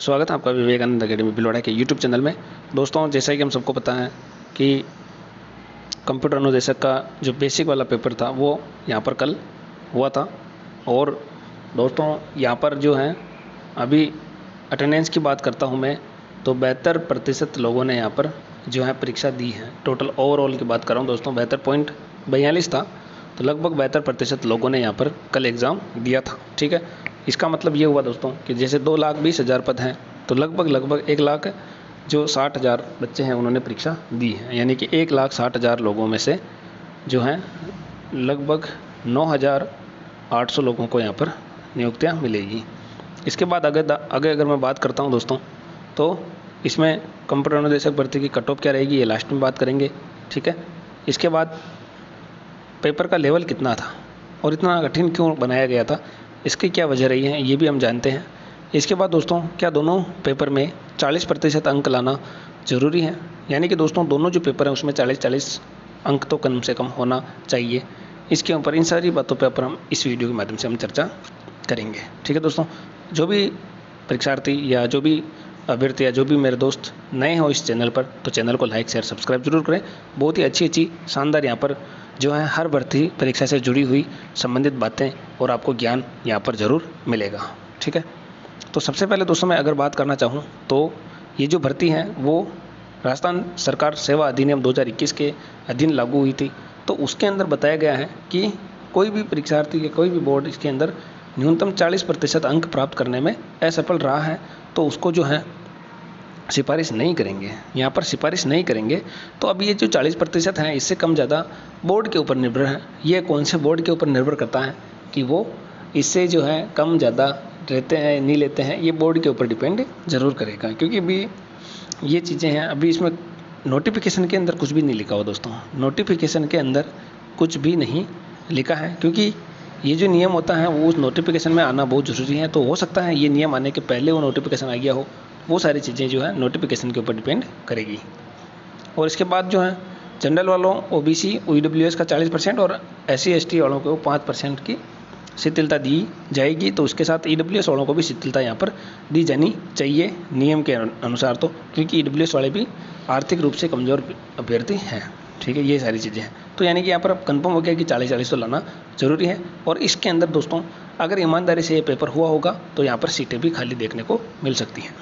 स्वागत है आपका विवेकानंद अकेडमी भिलवाड़ा के यूट्यूब चैनल में। दोस्तों, जैसा कि हम सबको पता है कि कंप्यूटर अनुदेशक का जो बेसिक वाला पेपर था वो यहाँ पर कल हुआ था। और दोस्तों, यहाँ पर जो है अभी अटेंडेंस की बात करता हूँ मैं, तो 72% लोगों ने यहाँ पर जो है परीक्षा दी है। टोटल ओवरऑल की बात कर रहा हूँ दोस्तों, 72.42 था, तो लगभग 72% लोगों ने यहाँ पर कल एग्ज़ाम दिया था। ठीक है, इसका मतलब ये हुआ दोस्तों कि जैसे 2,20,000 पद हैं, तो लगभग 1,60,000 बच्चे हैं, उन्होंने परीक्षा दी है। यानी कि 1,60,000 लोगों में से जो हैं लगभग 9,800 लोगों को यहाँ पर नियुक्तियाँ मिलेगी। इसके बाद आगे अगर मैं बात करता हूँ दोस्तों, तो इसमें कंप्यूटर अनुदेशक भर्ती की कट ऑफ क्या रहेगी, ये लास्ट में बात करेंगे। ठीक है, इसके बाद पेपर का लेवल कितना था और इतना कठिन क्यों बनाया गया था, इसकी क्या वजह रही है, ये भी हम जानते हैं। इसके बाद दोस्तों, क्या दोनों पेपर में 40% अंक लाना ज़रूरी है? यानी कि दोस्तों, दोनों जो पेपर हैं उसमें 40-40 अंक तो कम से कम होना चाहिए। इसके ऊपर इन सारी बातों पर हम इस वीडियो के माध्यम से हम चर्चा करेंगे। ठीक है दोस्तों, जो भी परीक्षार्थी या जो भी अभ्यर्थी या जो भी मेरे दोस्त नए हो इस चैनल पर, तो चैनल को लाइक शेयर सब्सक्राइब जरूर करें। बहुत ही अच्छी शानदार यहाँ पर जो है हर भर्ती परीक्षा से जुड़ी हुई संबंधित बातें और आपको ज्ञान यहाँ पर ज़रूर मिलेगा। ठीक है, तो सबसे पहले दोस्तों मैं अगर बात करना चाहूँ तो ये जो भर्ती है वो राजस्थान सरकार सेवा अधिनियम 2021 के अधीन लागू हुई थी। तो उसके अंदर बताया गया है कि कोई भी परीक्षार्थी या कोई भी बोर्ड इसके अंदर न्यूनतम 40% अंक प्राप्त करने में असफल रहा है तो उसको जो है सिफारिश नहीं करेंगे, यहाँ पर सिफारिश नहीं करेंगे। तो अब ये जो 40% है, इससे कम ज़्यादा बोर्ड के ऊपर निर्भर है। ये कौन से बोर्ड के ऊपर निर्भर करता है कि वो इससे जो है कम ज़्यादा लेते हैं नहीं लेते हैं, ये बोर्ड के ऊपर डिपेंड ज़रूर करेगा। क्योंकि अभी ये चीज़ें हैं, अभी इसमें नोटिफिकेशन के अंदर कुछ भी नहीं लिखा हुआ दोस्तों, नोटिफिकेशन के अंदर कुछ भी नहीं लिखा है। क्योंकि ये जो नियम होता है वो उस नोटिफिकेशन में आना बहुत ज़रूरी है। तो हो सकता है ये नियम आने के पहले वो नोटिफिकेशन आ गया हो, वो सारी चीज़ें जो है नोटिफिकेशन के ऊपर डिपेंड करेगी। और इसके बाद जो है जनरल वालों, ओबीसी, ईडब्ल्यूएस का 40% और SC ST वालों को 5% की शिथिलता दी जाएगी। तो उसके साथ ईडब्ल्यूएस वालों को भी शिथिलता यहाँ पर दी जानी चाहिए नियम के अनुसार, तो क्योंकि ईडब्ल्यूएस वाले भी आर्थिक रूप से कमज़ोर अभ्यर्थी हैं। ठीक है, ये सारी चीज़ें हैं। तो यानी कि यहाँ पर अब कन्फर्म हो गया कि 40-40 तो लाना ज़रूरी है। और इसके अंदर दोस्तों, अगर ईमानदारी से ये पेपर हुआ होगा तो यहाँ पर सीटें भी खाली देखने को मिल सकती हैं।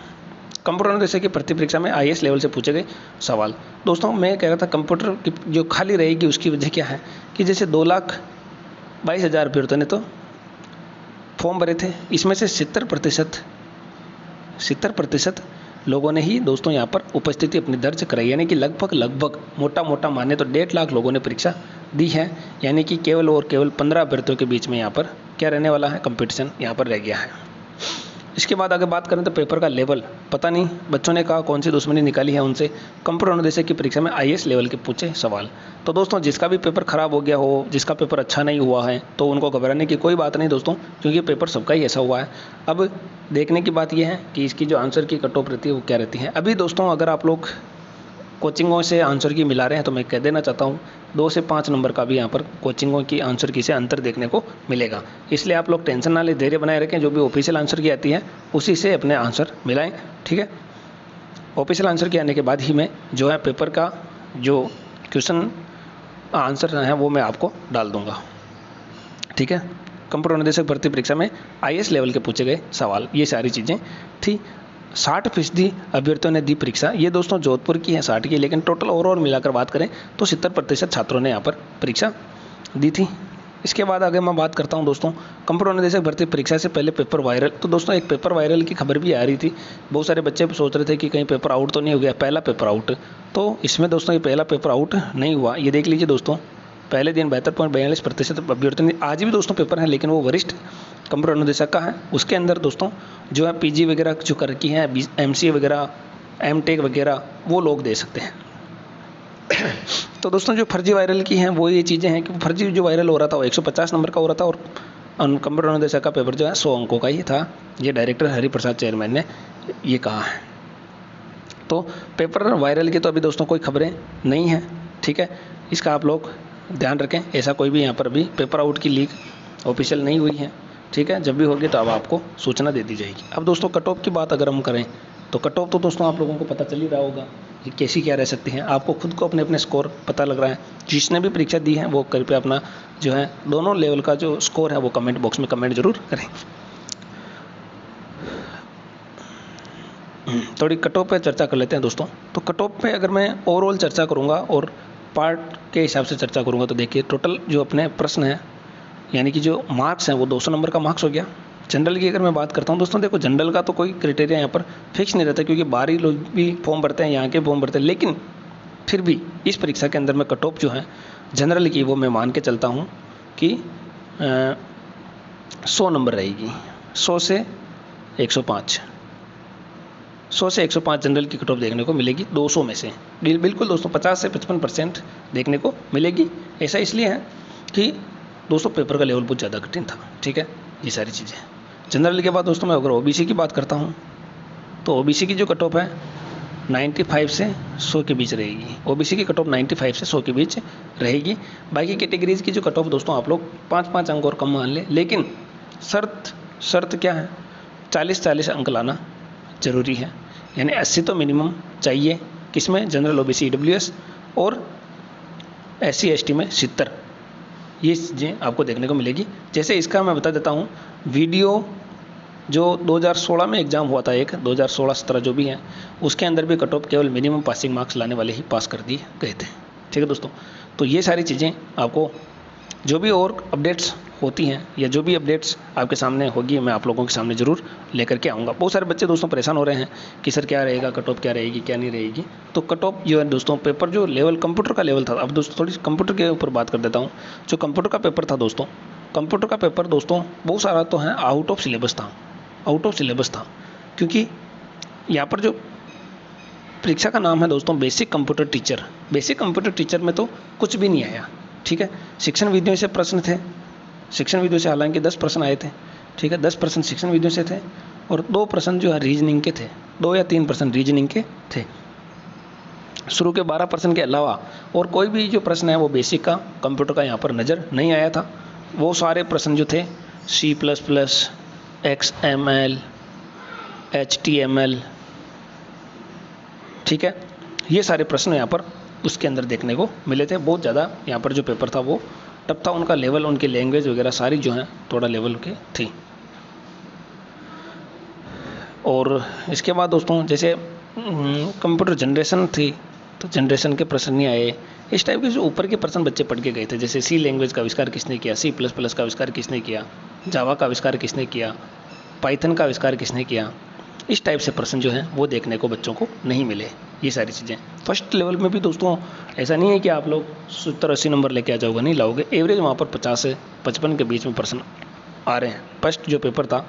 कंप्यूटर अनुदेशक की भर्ती परीक्षा में IAS लेवल से पूछे गए सवाल। दोस्तों, मैं कह रहा था कंप्यूटर की जो खाली रहेगी उसकी वजह क्या है कि जैसे 2,22,000 अभ्यर्थियों ने तो फॉर्म भरे थे, इसमें से 70% लोगों ने ही दोस्तों यहाँ पर उपस्थिति अपनी दर्ज कराई। यानी कि लगभग मोटा माने तो 1.5 लाख लोगों ने परीक्षा दी है। यानी कि केवल और केवल 15 अभ्यर्थियों के बीच में यहाँ पर क्या रहने वाला है, कंपटीशन यहाँ पर रह गया है। इसके बाद आगे बात करें तो पेपर का लेवल, पता नहीं बच्चों ने कहा कौन सी दुश्मनी निकाली है उनसे, कंप्यूटर अनुदेशक की परीक्षा में IAS लेवल के पूछे सवाल। तो दोस्तों, जिसका भी पेपर खराब हो गया हो, जिसका पेपर अच्छा नहीं हुआ है, तो उनको घबराने की कोई बात नहीं दोस्तों, क्योंकि पेपर सबका ही ऐसा हुआ है। अब देखने की बात यह है कि इसकी जो आंसर की कट ऑफ रहती है वो क्या रहती है। अभी दोस्तों, अगर आप लोग कोचिंगों से आंसर की मिला रहे हैं तो मैं कह देना चाहता हूँ 2 से 5 नंबर का भी यहाँ पर कोचिंगों की आंसर की से अंतर देखने को मिलेगा। इसलिए आप लोग टेंशन ना ले, धैर्य बनाए रखें, जो भी ऑफिशियल आंसर की आती है उसी से अपने आंसर मिलाएं। ठीक है, ऑफिशियल आंसर के आने के बाद ही मैं जो है पेपर का जो क्वेश्चन आंसर है वो मैं आपको डाल दूँगा। ठीक है, कंप्यूटर अनुदेशक भर्ती परीक्षा में IAS लेवल के पूछे गए सवाल, ये सारी चीज़ें थी। 60% अभ्यर्थियों ने दी परीक्षा, ये दोस्तों जोधपुर की है 60 की, लेकिन टोटल ओवरऑल मिलाकर बात करें तो 70% छात्रों ने यहाँ पर परीक्षा दी थी। इसके बाद आगे मैं बात करता हूँ दोस्तों, कंप्यूटर अनुदेशक भर्ती परीक्षा से पहले पेपर वायरल। तो दोस्तों, एक पेपर वायरल की खबर भी आ रही थी, बहुत सारे बच्चे सोच रहे थे कि कहीं पेपर आउट तो नहीं हो गया, पहला पेपर आउट। तो इसमें दोस्तों ये पहला पेपर आउट नहीं हुआ, ये देख लीजिए दोस्तों। पहले दिन 72.42% अभ्यर्थियों ने, आज भी दोस्तों पेपर है लेकिन वो वरिष्ठ कंप्यूटर अनुदेशक का है। उसके अंदर दोस्तों जो है PG वगैरह जो कर रखी है, MCA वगैरह, MTech वगैरह, वो लोग दे सकते हैं। तो दोस्तों, जो फर्जी वायरल की हैं वो ये चीज़ें हैं कि फर्जी जो वायरल हो रहा था वो 150 नंबर का हो रहा था और कंप्यूटर अनुदेशक का पेपर जो है 100 अंकों का ही था। ये डायरेक्टर हरिप्रसाद चेयरमैन ने ये कहा है। तो पेपर वायरल की तो अभी दोस्तों कोई खबरें नहीं हैं। ठीक है, इसका आप लोग ध्यान रखें, ऐसा कोई भी यहाँ पर अभी पेपर आउट की लीक ऑफिशियल नहीं हुई है। ठीक है, जब भी होगी तो अब आपको सूचना दे दी जाएगी। अब दोस्तों कट ऑफ की बात अगर हम करें तो कट ऑफ तो दोस्तों आप लोगों को पता चल ही रहा होगा कि कैसी क्या रह सकती है। आपको खुद को अपने अपने स्कोर पता लग रहा है। जिसने भी परीक्षा दी है वो कृपया अपना जो है दोनों लेवल का जो स्कोर है वो कमेंट बॉक्स में कमेंट जरूर करें। थोड़ी कट ऑफ पे चर्चा कर लेते हैं दोस्तों। तो कट ऑफ पे अगर मैं ओवरऑल चर्चा करूँगा और पार्ट के हिसाब से चर्चा करूँगा तो देखिए टोटल जो अपने प्रश्न हैं यानी कि जो मार्क्स हैं वो 200 नंबर का मार्क्स हो गया। जनरल की अगर मैं बात करता हूँ दोस्तों, देखो जनरल का तो कोई क्राइटेरिया यहाँ पर फिक्स नहीं रहता क्योंकि बाहरी लोग भी फॉर्म भरते हैं, यहाँ के फॉर्म भरते हैं, लेकिन फिर भी इस परीक्षा के अंदर में कट ऑफ जो है जनरल की वो मैं मान के चलता हूँ कि 100 नंबर रहेगी। 100 से 105 जनरल की कट ऑफ देखने को मिलेगी 200 में से। बिल्कुल दोस्तों 50 से 55% देखने को मिलेगी। ऐसा इसलिए है कि दोस्तों पेपर का लेवल बहुत ज़्यादा कठिन था। ठीक है, ये सारी चीज़ें। जनरल के बाद दोस्तों मैं अगर ओबीसी की बात करता हूँ तो ओबीसी की जो कट ऑफ है 95 से 100 के बीच रहेगी। ओबीसी की कट ऑफ 95 से 100 के बीच रहेगी। बाकी कैटेगरीज की जो कट ऑफ दोस्तों आप लोग 5-5 अंक और कम मान लें, लेकिन शर्त क्या है, 40-40 अंक लाना ज़रूरी है। यानी 80 तो मिनिमम चाहिए, किसमें, जनरल ओबीसी ईडब्ल्यूएस और SC ST में 70। ये चीज़ें आपको देखने को मिलेगी। जैसे इसका मैं बता देता हूँ, वीडियो जो 2016 में एग्ज़ाम हुआ था, एक 2016-17 जो भी है, उसके अंदर भी कट ऑफ केवल मिनिमम पासिंग मार्क्स लाने वाले ही पास कर दिए गए थे। ठीक है दोस्तों, तो ये सारी चीज़ें आपको जो भी और अपडेट्स होती हैं या जो भी अपडेट्स आपके सामने होगी मैं आप लोगों के सामने ज़रूर लेकर के आऊँगा। बहुत सारे बच्चे दोस्तों परेशान हो रहे हैं कि सर क्या रहेगा, कट ऑफ क्या रहेगी, क्या नहीं रहेगी। तो कट ऑफ जो है दोस्तों, पेपर जो लेवल कंप्यूटर का लेवल था, अब दोस्तों थोड़ी कंप्यूटर के ऊपर बात कर देता हूँ। जो कंप्यूटर का पेपर था दोस्तों, कंप्यूटर का पेपर दोस्तों बहुत सारा तो है आउट ऑफ सिलेबस था, क्योंकि यहाँ पर जो परीक्षा का नाम है दोस्तों basic computer teacher. Basic computer teacher में तो कुछ भी नहीं आया। ठीक है, शिक्षण विधियों से प्रश्न थे, शिक्षण विधियों से हालांकि 10 प्रश्न आए थे। ठीक है, 10 प्रश्न शिक्षण विधियों से थे और 2 प्रश्न जो है रीजनिंग के थे, 2 या 3 प्रश्न रीजनिंग के थे। शुरू के 12 प्रश्न के अलावा और कोई भी जो प्रश्न है वो बेसिक का कंप्यूटर का यहाँ पर नज़र नहीं आया था। वो सारे प्रश्न जो थे C++, XML, HTML, ठीक है, ये सारे प्रश्न यहाँ पर उसके अंदर देखने को मिले थे। बहुत ज़्यादा यहाँ पर जो पेपर था वो टफ था, उनका लेवल, उनकी लैंग्वेज वगैरह सारी जो है थोड़ा लेवल के थी। और इसके बाद दोस्तों जैसे कंप्यूटर जनरेशन थी तो जनरेशन के प्रश्न नहीं आए। इस टाइप के जो ऊपर के प्रश्न बच्चे पढ़ के गए थे, जैसे C लैंग्वेज का आविष्कार किसने किया, C++ का आविष्कार किसने किया, जावा का आविष्कार किसने किया, पाइथन का आविष्कार किसने किया, इस टाइप से प्रश्न जो हैं वो देखने को बच्चों को नहीं मिले। ये सारी चीज़ें फर्स्ट लेवल में भी दोस्तों ऐसा नहीं है कि आप लोग 70-80 नंबर लेके आ जाओगे, नहीं लाओगे। एवरेज वहाँ पर 50 से 55 के बीच में प्रश्न आ रहे हैं। फर्स्ट जो पेपर था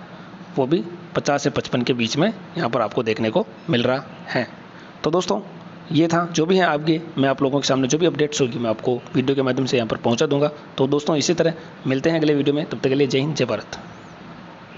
वो भी 50 से 55 के बीच में यहाँ पर आपको देखने को मिल रहा है। तो दोस्तों ये था, जो भी है आपके, मैं आप लोगों के सामने जो भी अपडेट्स होगी मैं आपको वीडियो के माध्यम से यहाँ पर पहुँचा दूँगा। तो दोस्तों इसी तरह मिलते हैं अगले वीडियो में, तब तक के लिए जय हिंद, जय भारत।